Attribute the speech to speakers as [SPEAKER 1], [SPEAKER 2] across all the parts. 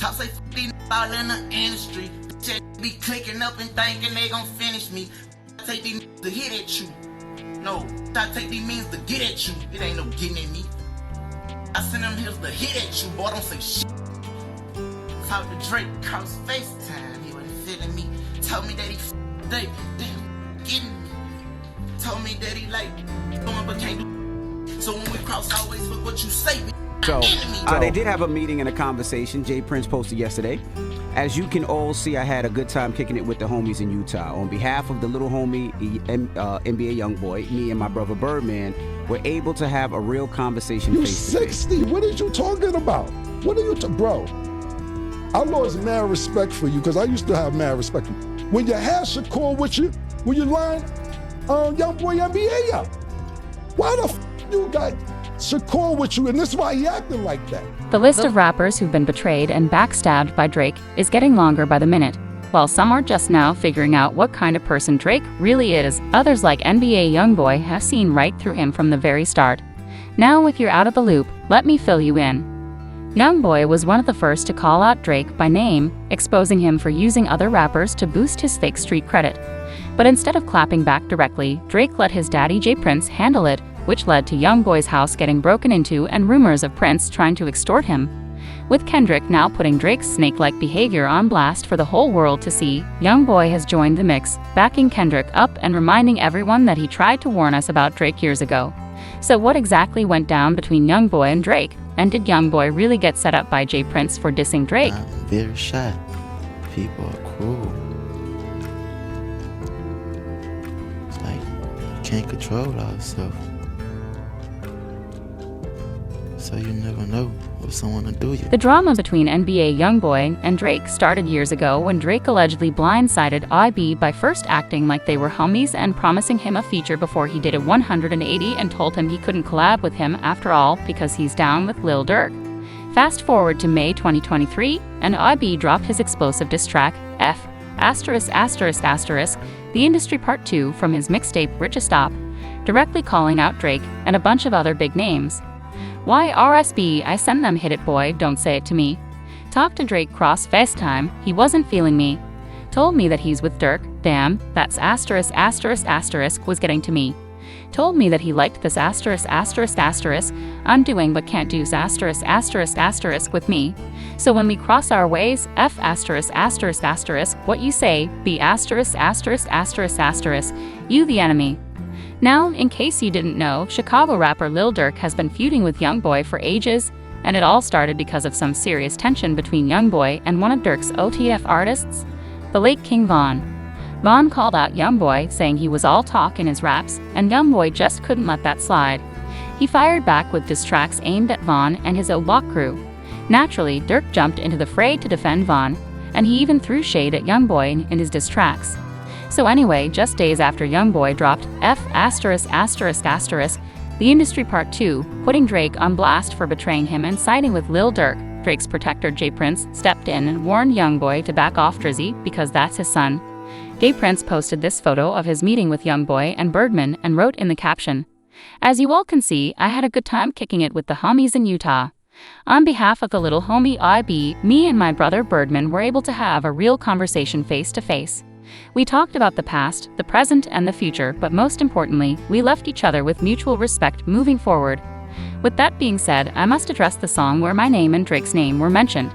[SPEAKER 1] Talk say f these all in the industry. Just be clicking up and thinking they gon' finish me. I take these to hit at you. No, I take these means to get at you. It ain't no getting at me. I send them hills to hit at you, boy, don't say shit. Talk to Drake, cross FaceTime, he wasn't feeling me. Told me that he damn, getting me. Told me that he like going but can't do. So when we cross, always for what you say.
[SPEAKER 2] So they did have a meeting and a conversation. Jay Prince posted yesterday. As you can all see, I had a good time kicking it with the homies in Utah. On behalf of the little homie, NBA YoungBoy, me and my brother Birdman were able to have a real conversation face to face.
[SPEAKER 3] 60. What are you talking about? What are you bro? I lost mad respect for you because I used to have mad respect for you. When you had Shakur with you, when you lined YoungBoy NBA up, why the f you got Shakur with you, and this is why he acting like that.
[SPEAKER 4] The list of rappers who've been betrayed and backstabbed by Drake is getting longer by the minute. While some are just now figuring out what kind of person Drake really is, others like NBA YoungBoy have seen right through him from the very start. Now if you're out of the loop, let me fill you in. YoungBoy was one of the first to call out Drake by name, exposing him for using other rappers to boost his fake street credit. But instead of clapping back directly, Drake let his daddy Jay Prince handle it, which led to YoungBoy's house getting broken into and rumors of Prince trying to extort him. With Kendrick now putting Drake's snake-like behavior on blast for the whole world to see, YoungBoy has joined the mix, backing Kendrick up and reminding everyone that he tried to warn us about Drake years ago. So what exactly went down between YoungBoy and Drake? And did YoungBoy really get set up by Jay Prince for dissing Drake?
[SPEAKER 5] I'm very shy. People are cruel. It's like you can't control ourselves. So you never know what someone will do you.
[SPEAKER 4] The drama between NBA YoungBoy and Drake started years ago when Drake allegedly blindsided IB by first acting like they were homies and promising him a feature before he did a 180 and told him he couldn't collab with him after all because he's down with Lil Durk. Fast forward to May 2023, and IB dropped his explosive diss track, F*******, The Industry Part 2 from his mixtape Richest Stop, directly calling out Drake and a bunch of other big names. Why RSB, I send them hit it boy, don't say it to me. Talk to Drake cross FaceTime, he wasn't feeling me. Told me that he's with Durk, damn, that's was getting to me. Told me that he liked this I'm doing but can't do with me. So when we cross our ways, F***, what you say, be you the enemy. Now, in case you didn't know, Chicago rapper Lil Durk has been feuding with YoungBoy for ages, and it all started because of some serious tension between YoungBoy and one of Durk's OTF artists, the late King Von. Von called out YoungBoy, saying he was all talk in his raps, and YoungBoy just couldn't let that slide. He fired back with diss tracks aimed at Von and his O-Block crew. Naturally, Durk jumped into the fray to defend Von, and he even threw shade at YoungBoy in his diss tracks. So anyway, just days after YoungBoy dropped F******, The Industry Part 2, putting Drake on blast for betraying him and siding with Lil Durk, Drake's protector Jay Prince stepped in and warned YoungBoy to back off Drizzy because that's his son. Jay Prince posted this photo of his meeting with YoungBoy and Birdman and wrote in the caption, "As you all can see, I had a good time kicking it with the homies in Utah. On behalf of the little homie IB, me and my brother Birdman were able to have a real conversation face to face. We talked about the past, the present, and the future, but most importantly, we left each other with mutual respect moving forward. With that being said, I must address the song where my name and Drake's name were mentioned.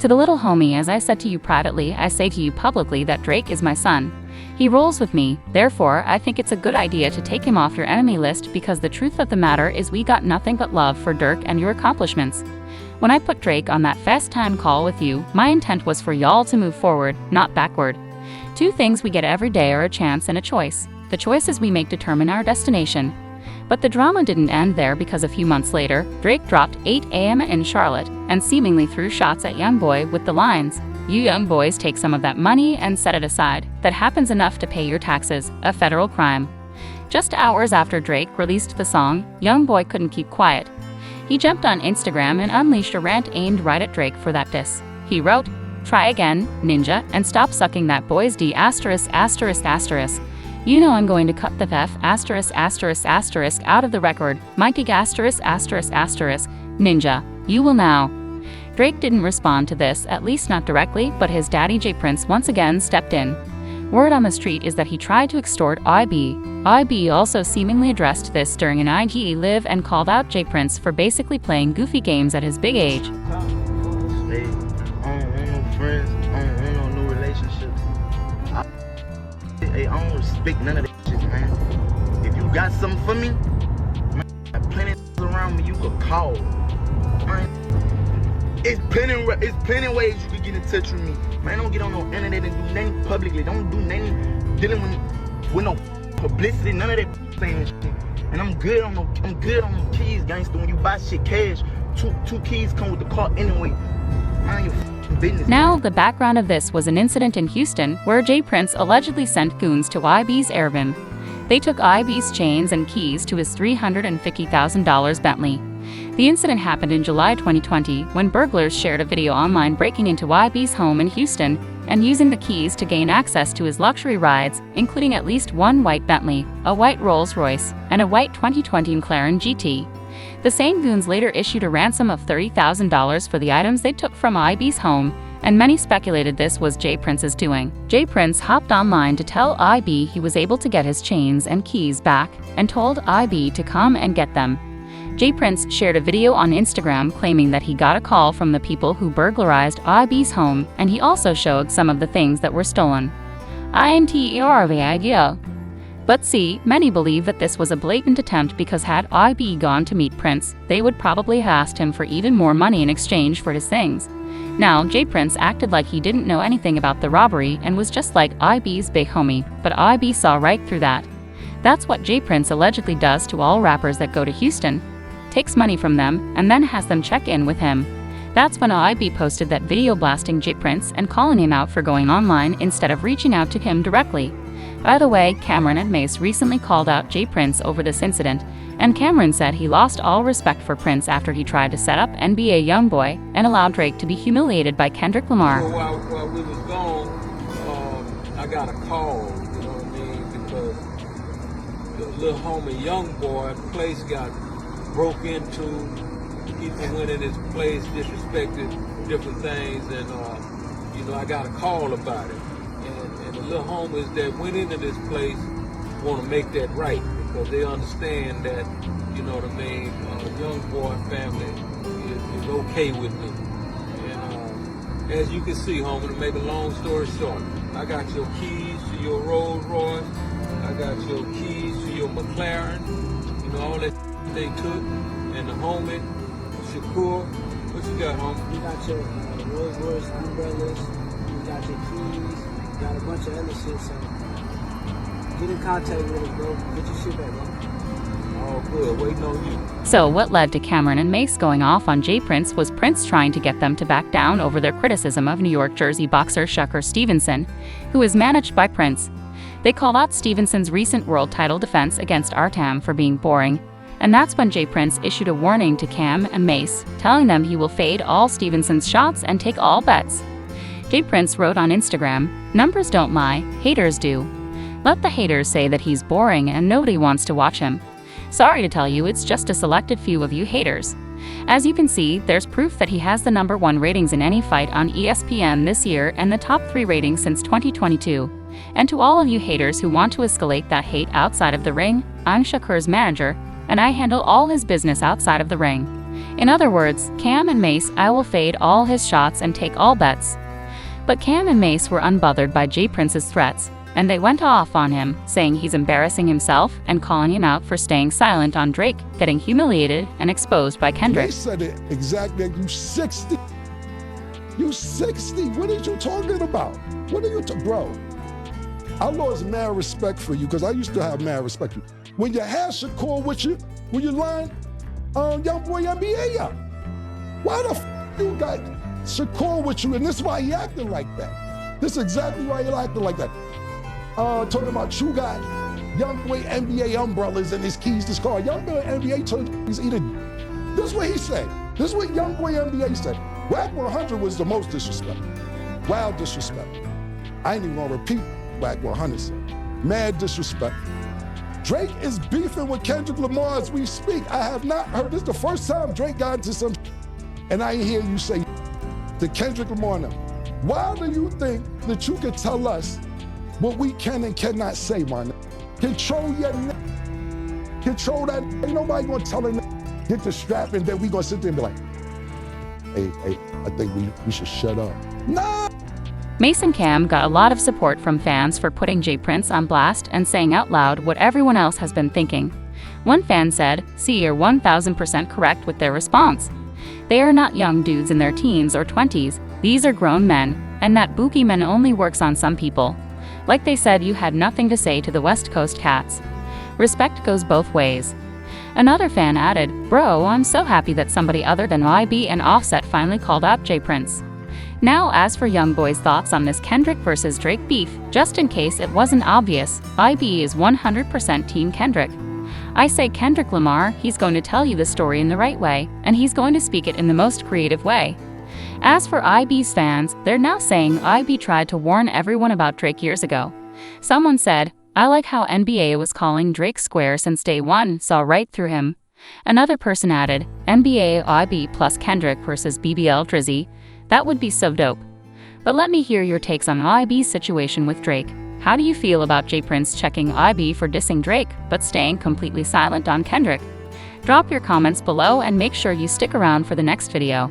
[SPEAKER 4] To the little homie, as I said to you privately, I say to you publicly that Drake is my son. He rolls with me, therefore I think it's a good idea to take him off your enemy list because the truth of the matter is we got nothing but love for Durk and your accomplishments. When I put Drake on that FaceTime call with you, my intent was for y'all to move forward, not backward. Two things we get every day are a chance and a choice. The choices we make determine our destination. But the drama didn't end there because a few months later, Drake dropped 8 a.m. in Charlotte and seemingly threw shots at YoungBoy with the lines, "You young boys take some of that money and set it aside. That happens enough to pay your taxes, a federal crime." Just hours after Drake released the song, YoungBoy couldn't keep quiet. He jumped on Instagram and unleashed a rant aimed right at Drake for that diss. He wrote, "Try again, ninja, and stop sucking that boy's D******. You know I'm going to cut the F*** out of the record. Mighty *****, ninja, you will now." Drake didn't respond to this, at least not directly, but his daddy J Prince once again stepped in. Word on the street is that he tried to extort IB. IB also seemingly addressed this during an IG live and called out J Prince for basically playing goofy games at his big age.
[SPEAKER 5] Hey, I don't want no friends. I don't want no new relationships. I don't respect none of that shit, man. If you got something for me, man, I got plenty of around me you could call. Man, it's plenty ways you can get in touch with me. Man, don't get on no internet and do nothing publicly. Don't do nothing dealing with no publicity, none of that saying shit. And I'm good on the keys, gangster. When you buy shit cash, two keys come with the car anyway. Mind your business.
[SPEAKER 4] Now, the background of this was an incident in Houston where J Prince allegedly sent goons to IB's Airbnb. They took IB's chains and keys to his $350,000 Bentley. The incident happened in July 2020 when burglars shared a video online breaking into IB's home in Houston and using the keys to gain access to his luxury rides, including at least one white Bentley, a white Rolls-Royce, and a white 2020 McLaren GT. The same goons later issued a ransom of $30,000 for the items they took from IB's home, and many speculated this was J Prince's doing. J Prince hopped online to tell IB he was able to get his chains and keys back and told IB to come and get them. J Prince shared a video on Instagram claiming that he got a call from the people who burglarized IB's home, and he also showed some of the things that were stolen. But see, many believe that this was a blatant attempt because had IB gone to meet Prince, they would probably have asked him for even more money in exchange for his things. Now, J Prince acted like he didn't know anything about the robbery and was just like IB's big homie, but IB saw right through that. That's what J Prince allegedly does to all rappers that go to Houston. Takes money from them and then has them check in with him. That's when IB posted that video blasting J Prince and calling him out for going online instead of reaching out to him directly. By the way, Cameron and Mace recently called out J Prince over this incident, and Cameron said he lost all respect for Prince after he tried to set up NBA YoungBoy and allowed Drake to be humiliated by Kendrick Lamar.
[SPEAKER 6] So while we was gone, I got a call, you know what I mean, because the little homie YoungBoy place got broke into. People went in his place, disrespected different things, and I got a call about it. And the little homies that went into this place want to make that right because they understand that, you know what I mean, YoungBoy family is okay with me. And as you can see, homie, to make a long story short, I got your keys to your Rolls Royce, I got your keys to your McLaren, you know, all that they took, and the homie, Shakur, what you got, homie?
[SPEAKER 7] You got your Rolls Royce umbrellas, you got your keys, you got a bunch of other shit, so get in contact with us, bro. Get your shit back, bro.
[SPEAKER 6] All good, waiting on you.
[SPEAKER 4] So what led to Cameron and Mace going off on J Prince was Prince trying to get them to back down over their criticism of New York Jersey boxer Shakur Stevenson, who is managed by Prince. They called out Stevenson's recent world title defense against Artem for being boring, and that's when J Prince issued a warning to Cam and Mace, telling them he will fade all Stevenson's shots and take all bets. J Prince wrote on Instagram, "Numbers don't lie, haters do. Let the haters say that he's boring and nobody wants to watch him. Sorry to tell you, it's just a selected few of you haters." As you can see, there's proof that he has the #1 ratings in any fight on ESPN this year and the top 3 ratings since 2022. And to all of you haters who want to escalate that hate outside of the ring, I'm Shakur's manager, and I handle all his business outside of the ring. In other words, Cam and Mace, I will fade all his shots and take all bets. But Cam and Mace were unbothered by J Prince's threats, and they went off on him, saying he's embarrassing himself and calling him out for staying silent on Drake, getting humiliated and exposed by Kendrick.
[SPEAKER 3] They said it exactly like you 60. You 60? What are you talking about? What are you bro? I lost mad respect for you because I used to have mad respect for you. When you had Shakur with you, when you lined YoungBoy NBA young, why the you got Shakur with you? And this is why he acting like that. This is exactly why he acting like that. Talking about you got YoungBoy NBA umbrellas and his keys to his car. YoungBoy NBA told you he's eating. This is what he said. This is what YoungBoy NBA said. Wack 100 was the most disrespect. Wild disrespect. I ain't even gonna repeat Wack 100 said. Mad disrespect. Drake is beefing with Kendrick Lamar as we speak. I have not heard, this is the first time Drake got into some and I ain't hear you say to Kendrick Lamar now. Why do you think that you can tell us what we can and cannot say, man? Control your control that. Ain't nobody gonna tell him get the strap and then we gonna sit there and be like, hey, I think we should shut up. Nah!
[SPEAKER 4] Mason Cam got a lot of support from fans for putting J Prince on blast and saying out loud what everyone else has been thinking. One fan said, "See, you're 1000% correct with their response. They are not young dudes in their teens or 20s, these are grown men, and that boogeyman only works on some people. Like they said, you had nothing to say to the West Coast cats. Respect goes both ways." Another fan added, "Bro, I'm so happy that somebody other than IB and Offset finally called out J Prince." Now, as for YoungBoy's thoughts on this Kendrick versus Drake beef, just in case it wasn't obvious, IB is 100% Team Kendrick. I say Kendrick Lamar, he's going to tell you the story in the right way, and he's going to speak it in the most creative way. As for IB's fans, they're now saying IB tried to warn everyone about Drake years ago. Someone said, "I like how NBA was calling Drake square since day one, saw right through him." Another person added, "NBA IB plus Kendrick versus BBL Drizzy. That would be so dope." But let me hear your takes on IB's situation with Drake. How do you feel about J Prince checking IB for dissing Drake, but staying completely silent on Kendrick? Drop your comments below and make sure you stick around for the next video.